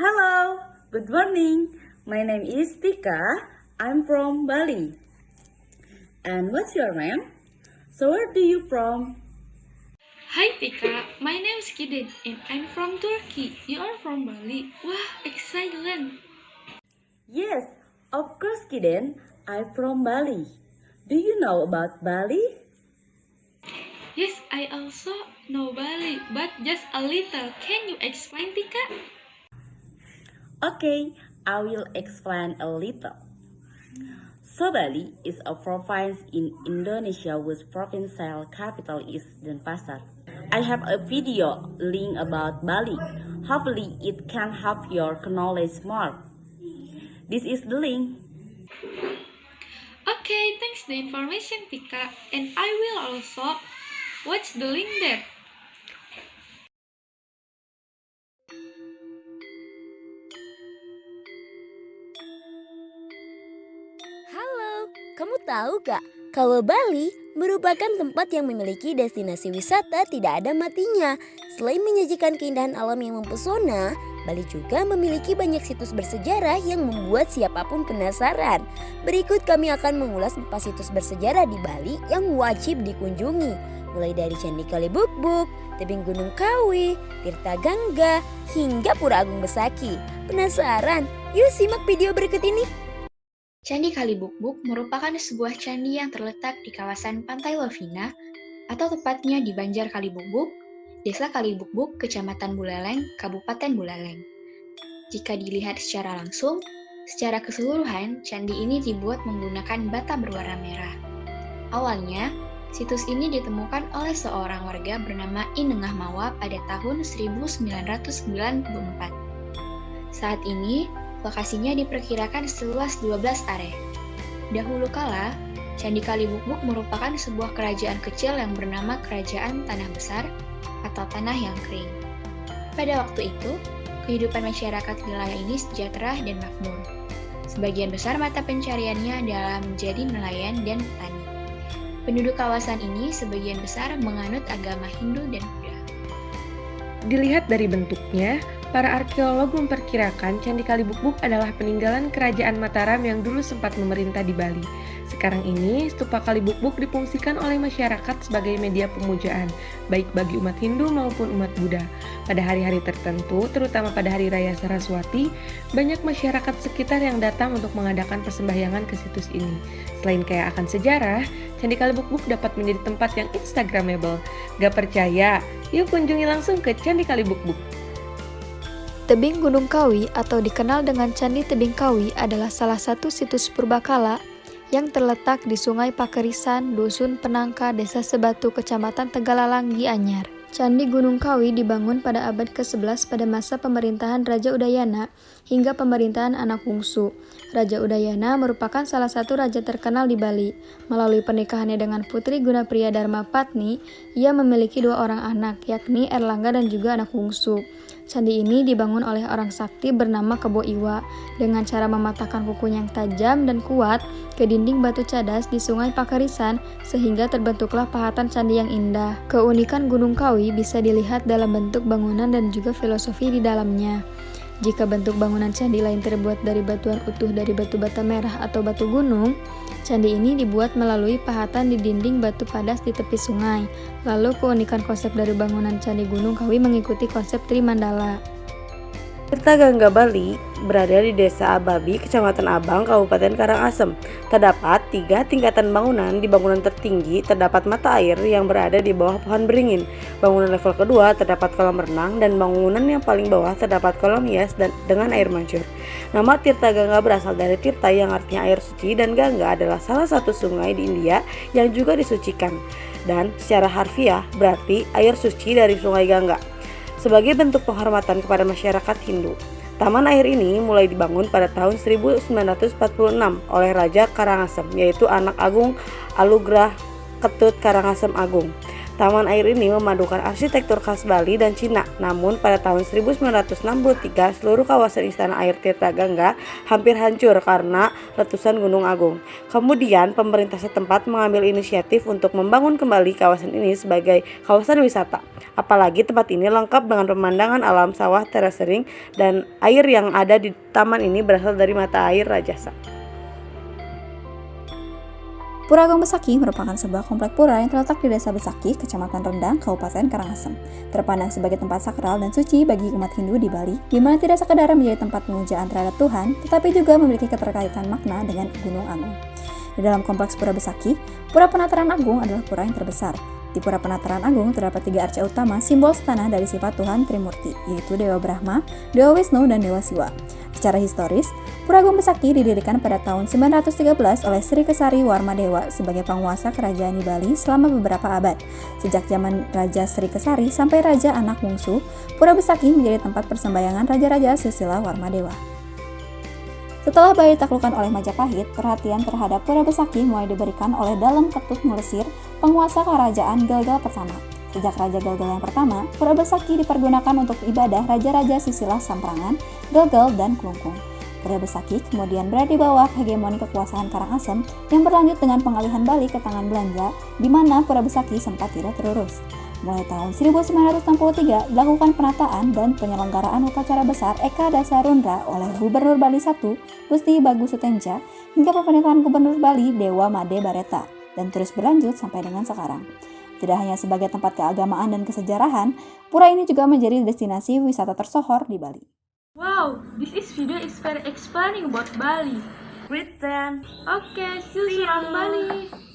Hello, good morning. My name is Tika. I'm from Bali. And what's your name? So where do you from? Hi Tika, my name is Kidin and I'm from Turkey. You are from Bali. Wah, excellent. Yes, of course, Kiden. I'm from Bali. Do you know about Bali? Yes, I also know Bali, but just a little. Can you explain Tika? Okay, I will explain a little. So Bali is a province in Indonesia whose provincial capital is Denpasar. I have a video link about Bali. Hopefully it can help your knowledge more. This is the link. Okay, thanks the information Tika, and I will also watch the link there. Halo, kamu tahu gak? Kalau Bali merupakan tempat yang memiliki destinasi wisata tidak ada matinya. Selain menyajikan keindahan alam yang mempesona, Bali juga memiliki banyak situs bersejarah yang membuat siapapun penasaran. Berikut kami akan mengulas 4 situs bersejarah di Bali yang wajib dikunjungi. Mulai dari Candi Kalibukbuk, Tebing Gunung Kawi, Tirta Gangga, hingga Pura Agung Besaki. Penasaran? Yuk simak video berikut ini. Candi Kalibukbuk merupakan sebuah candi yang terletak di kawasan Pantai Lovina atau tepatnya di Banjar Kalibukbuk, Desa Kalibukbuk, Kecamatan Buleleng, Kabupaten Buleleng. Jika dilihat secara langsung, secara keseluruhan candi ini dibuat menggunakan bata berwarna merah. Awalnya, situs ini ditemukan oleh seorang warga bernama Inengah Mawa pada tahun 1994. Saat ini, lokasinya diperkirakan seluas 12 area. Dahulu kala, Candi Kalibukbuk merupakan sebuah kerajaan kecil yang bernama Kerajaan Tanah Besar atau Tanah yang Kering. Pada waktu itu, kehidupan masyarakat di wilayah ini sejahtera dan makmur. Sebagian besar mata pencariannya adalah menjadi nelayan dan petani. Penduduk kawasan ini sebagian besar menganut agama Hindu dan Buddha. Dilihat dari bentuknya, para arkeolog memperkirakan Candi Kalibukbuk adalah peninggalan Kerajaan Mataram yang dulu sempat memerintah di Bali. Sekarang ini, stupa Kalibukbuk difungsikan oleh masyarakat sebagai media pemujaan, baik bagi umat Hindu maupun umat Buddha. Pada hari-hari tertentu, terutama pada Hari Raya Saraswati, banyak masyarakat sekitar yang datang untuk mengadakan persembahyangan ke situs ini. Selain kaya akan sejarah, Candi Kalibukbuk dapat menjadi tempat yang instagramable. Gak percaya? Yuk kunjungi langsung ke Candi Kalibukbuk. Tebing Gunung Kawi atau dikenal dengan Candi Tebing Kawi adalah salah satu situs purbakala yang terletak di Sungai Pakerisan, Dusun Penangka, Desa Sebatu, Kecamatan Tegalalang, Gianyar. Candi Gunung Kawi dibangun pada abad ke-11 pada masa pemerintahan Raja Udayana hingga pemerintahan anak bungsu. Raja Udayana merupakan salah satu raja terkenal di Bali. Melalui pernikahannya dengan Putri Gunapriya Dharma Patni, ia memiliki 2 orang anak, yakni Erlangga dan juga anak bungsu. Candi ini dibangun oleh orang sakti bernama Kebo Iwa dengan cara mematahkan kukunya yang tajam dan kuat ke dinding batu cadas di Sungai Pakerisan sehingga terbentuklah pahatan candi yang indah. Keunikan Gunung Kawi bisa dilihat dalam bentuk bangunan dan juga filosofi di dalamnya. Jika bentuk bangunan candi lain terbuat dari batuan utuh dari batu bata merah atau batu gunung, candi ini dibuat melalui pahatan di dinding batu padas di tepi sungai. Lalu keunikan konsep dari bangunan Candi Gunung Kawi mengikuti konsep Trimandala. Tirta Gangga Bali berada di Desa Ababi, Kecamatan Abang, Kabupaten Karangasem. Terdapat 3 tingkatan bangunan. Di bangunan tertinggi terdapat mata air yang berada di bawah pohon beringin. Bangunan level kedua terdapat kolam renang dan bangunan yang paling bawah terdapat kolam hias dan dengan air mancur. Nama Tirta Gangga berasal dari Tirta yang artinya air suci dan Gangga adalah salah satu sungai di India yang juga disucikan. Dan secara harfiah berarti air suci dari Sungai Gangga. Sebagai bentuk penghormatan kepada masyarakat Hindu, taman air ini mulai dibangun pada tahun 1946 oleh Raja Karangasem, yaitu anak Agung Alugrah Ketut Karangasem Agung. Taman air ini memadukan arsitektur khas Bali dan Cina. Namun pada tahun 1963 seluruh kawasan Istana Air Tirta Gangga hampir hancur karena letusan Gunung Agung. Kemudian pemerintah setempat mengambil inisiatif untuk membangun kembali kawasan ini sebagai kawasan wisata. Apalagi tempat ini lengkap dengan pemandangan alam sawah terasering dan air yang ada di taman ini berasal dari mata air Rajasa. Pura Agung Besaki merupakan sebuah komplek pura yang terletak di Desa Besaki, Kecamatan Rendang, Kabupaten Karangasem. Terpandang sebagai tempat sakral dan suci bagi umat Hindu di Bali, di mana tidak sekadar menjadi tempat pemujaan terhadap Tuhan, tetapi juga memiliki keterkaitan makna dengan Gunung Agung. Di dalam kompleks Pura Besaki, Pura Penataran Agung adalah pura yang terbesar. Di Pura Penataran Agung terdapat 3 arca utama simbol setanah dari sifat Tuhan Trimurti, yaitu Dewa Brahma, Dewa Wisnu, dan Dewa Siwa. Secara historis, Pura Agung Besaki didirikan pada tahun 913 oleh Sri Kesari Warmadewa sebagai penguasa kerajaan di Bali selama beberapa abad. Sejak zaman Raja Sri Kesari sampai Raja Anak Mungsu, Pura Besaki menjadi tempat persembahyangan Raja-Raja Susila Warmadewa. Setelah Bali ditaklukkan oleh Majapahit, perhatian terhadap Pura Besaki mulai diberikan oleh Dalem Ketut Melesir, penguasa kerajaan Galgal pertama. Sejak Raja Galgal yang pertama, Pura Besaki dipergunakan untuk ibadah Raja-Raja Sisilah Samprangan, Galgal, dan Klungkung. Pura Besaki kemudian berada di bawah hegemoni kekuasaan Karangasem yang berlanjut dengan pengalihan Bali ke tangan Belanda, di mana Pura Besaki sempat tidak terurus. Mulai tahun 1963 dilakukan penataan dan penyelenggaraan upacara besar Eka Dasarundra oleh Gubernur Bali I, Gusti Bagus Sutenja, hingga pemerintahan Gubernur Bali Dewa Made Bareta, dan terus berlanjut sampai dengan sekarang. Tidak hanya sebagai tempat keagamaan dan kesejarahan, pura ini juga menjadi destinasi wisata tersohor di Bali. Wow, this video is very explaining about Bali. Great then. Okay, see you around Bali.